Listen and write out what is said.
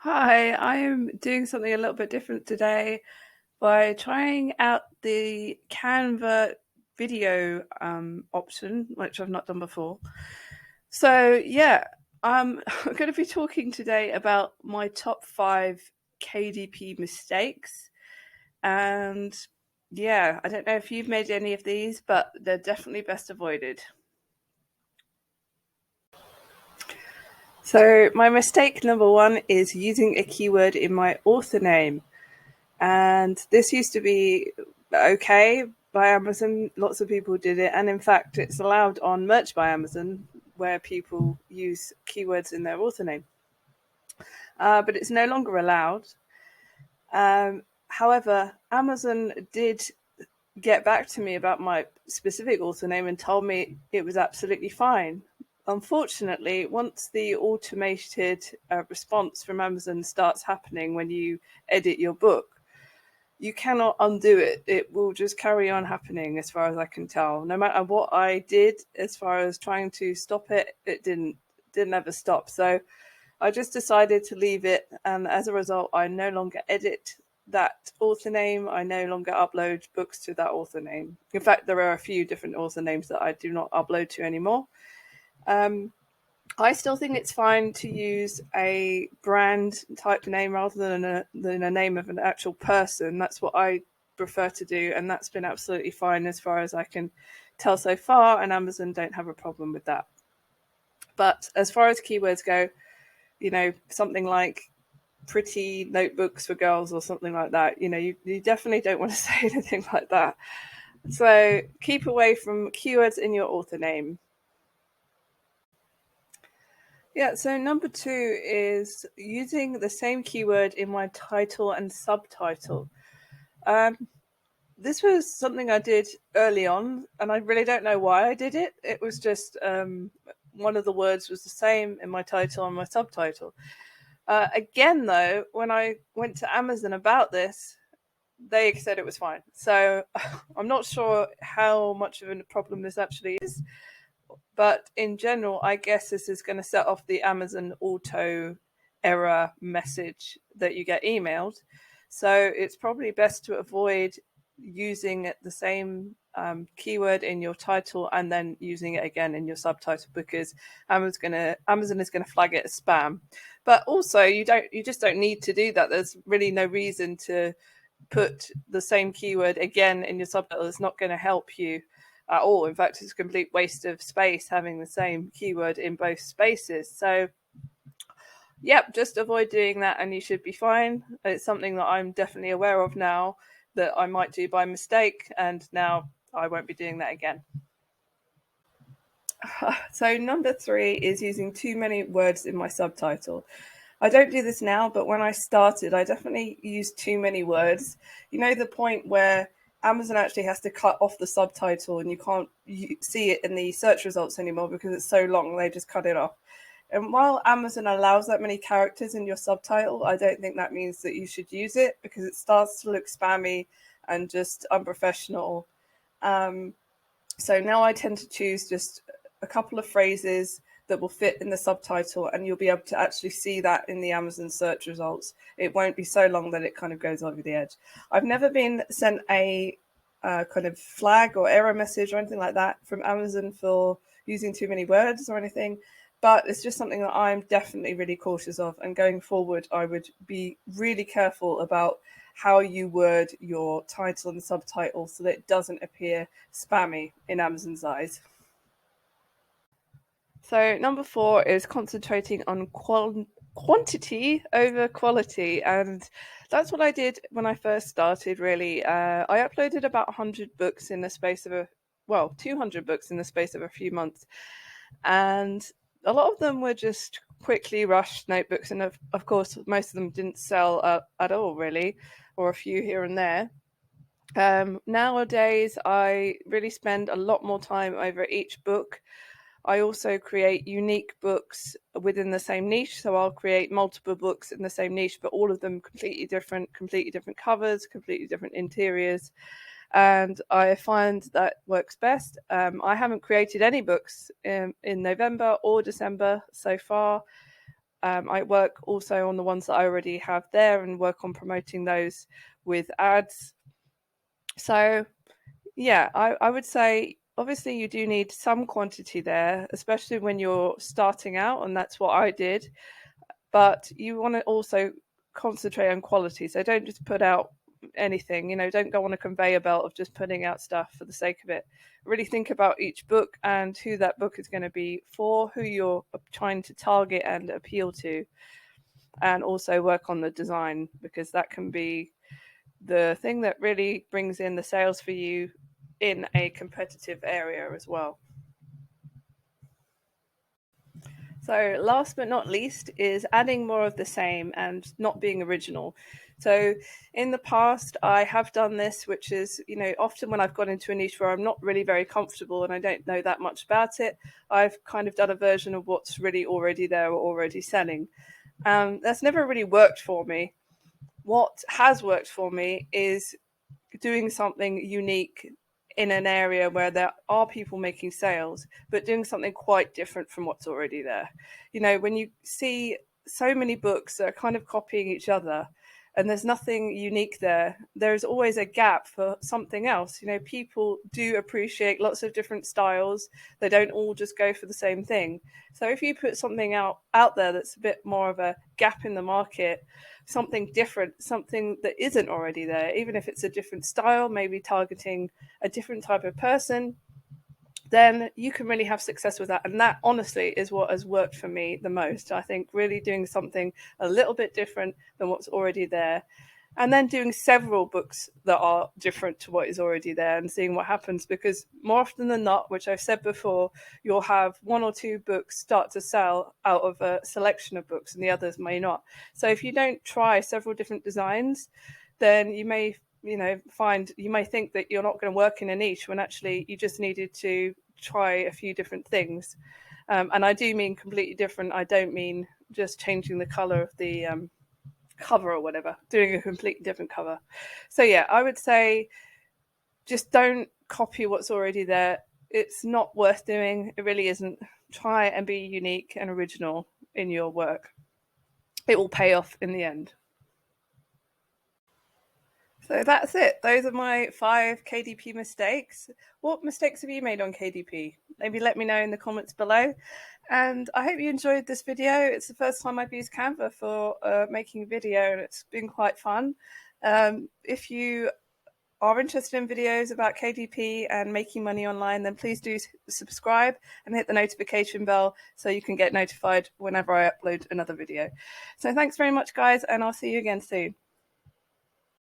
Hi, I am doing something a little bit different today by trying out the Canva video option, which I've not done before. So, yeah, I'm going to be talking today about my top 5 KDP mistakes. And yeah, I don't know if you've made any of these, but they're definitely best avoided. So, my mistake number 1 is using a keyword in my author name. And this used to be okay by Amazon. Lots of people did it. And in fact, it's allowed on Merch by Amazon where people use keywords in their author name. But it's no longer allowed. However, Amazon did get back to me about my specific author name and told me it was absolutely fine. Unfortunately, once the automated response from Amazon starts happening when you edit your book, you cannot undo it. It will just carry on happening as far as I can tell. No matter what I did as far as trying to stop it, it didn't ever stop. So I just decided to leave it, and as a result I no longer edit that author name. I no longer upload books to that author name. In fact, there are a few different author names that I do not upload to anymore. I still think it's fine to use a brand type name rather than a name of an actual person. That's what I prefer to do, and that's been absolutely fine as far as I can tell so far, and Amazon don't have a problem with that. But as far as keywords go, something like pretty notebooks for girls or something like that, you definitely don't want to say anything like that. So keep away from keywords in your author name. Yeah, so number 2 is using the same keyword in my title and subtitle. This was something I did early on, and I really don't know why I did it. It was just one of the words was the same in my title and my subtitle. Again, though, when I went to Amazon about this, they said it was fine. So I'm not sure how much of a problem this actually is. But in general, I guess this is going to set off the Amazon auto error message that you get emailed. So it's probably best to avoid using the same keyword in your title and then using it again in your subtitle, because Amazon is gonna flag it as spam. But also, you just don't need to do that. There's really no reason to put the same keyword again in your subtitle. It's not going to help you at all. In fact, it's a complete waste of space having the same keyword in both spaces. So, yep, just avoid doing that and you should be fine. It's something that I'm definitely aware of now that I might do by mistake, and now I won't be doing that again. So, number 3 is using too many words in my subtitle. I don't do this now, but when I started, I definitely used too many words. You know, the point where Amazon actually has to cut off the subtitle and you can't see it in the search results anymore because it's so long, they just cut it off. And while Amazon allows that many characters in your subtitle, I don't think that means that you should use it, because it starts to look spammy and just unprofessional. So now I tend to choose just a couple of phrases that will fit in the subtitle, and you'll be able to actually see that in the Amazon search results. It won't be so long that it kind of goes over the edge. I've never been sent a kind of flag or error message or anything like that from Amazon for using too many words or anything, but it's just something that I'm definitely really cautious of. And going forward, I would be really careful about how you word your title and subtitle so that it doesn't appear spammy in Amazon's eyes. So number 4 is concentrating on quantity over quality, and that's what I did when I first started. Really, I uploaded about 100 books in the space of 200 books in the space of a few months, and a lot of them were just quickly rushed notebooks, and of course most of them didn't sell at all, really, or a few here and there. Nowadays, I really spend a lot more time over each book. I also create unique books within the same niche. So I'll create multiple books in the same niche, but all of them completely different covers, completely different interiors. And I find that works best. I haven't created any books in November or December so far. I work also on the ones that I already have there and work on promoting those with ads. So yeah, I would say obviously you do need some quantity there, especially when you're starting out, and that's what I did. But you want to also concentrate on quality. So don't just put out anything, don't go on a conveyor belt of just putting out stuff for the sake of it. Really think about each book and who that book is going to be for, who you're trying to target and appeal to, and also work on the design, because that can be the thing that really brings in the sales for you in a competitive area as well. So last but not least is adding more of the same and not being original. So in the past, I have done this, which is, often when I've gone into a niche where I'm not really very comfortable and I don't know that much about it, I've kind of done a version of what's really already there or already selling. That's never really worked for me. What has worked for me is doing something unique in an area where there are people making sales, but doing something quite different from what's already there. When you see so many books that are kind of copying each other and there's nothing unique there, there's always a gap for something else. People do appreciate lots of different styles. They don't all just go for the same thing. So if you put something out there that's a bit more of a gap in the market, something different, something that isn't already there, even if it's a different style, maybe targeting a different type of person, then you can really have success with that. And that honestly is what has worked for me the most. I think really doing something a little bit different than what's already there, and then doing several books that are different to what is already there and seeing what happens. Because more often than not, which I've said before, you'll have one or two books start to sell out of a selection of books and the others may not. So if you don't try several different designs, then you may think that you're not going to work in a niche when actually you just needed to try a few different things. And I do mean completely different. I don't mean just changing the color of the cover or whatever, doing a completely different cover. So yeah, I would say just don't copy what's already there. It's not worth doing. It really isn't. Try and be unique and original in your work. It will pay off in the end. So that's it. Those are my 5 KDP mistakes. What mistakes have you made on KDP? Maybe let me know in the comments below. And I hope you enjoyed this video. It's the first time I've used Canva for making a video, and it's been quite fun. If you are interested in videos about KDP and making money online, then please do subscribe and hit the notification bell so you can get notified whenever I upload another video. So thanks very much, guys, and I'll see you again soon.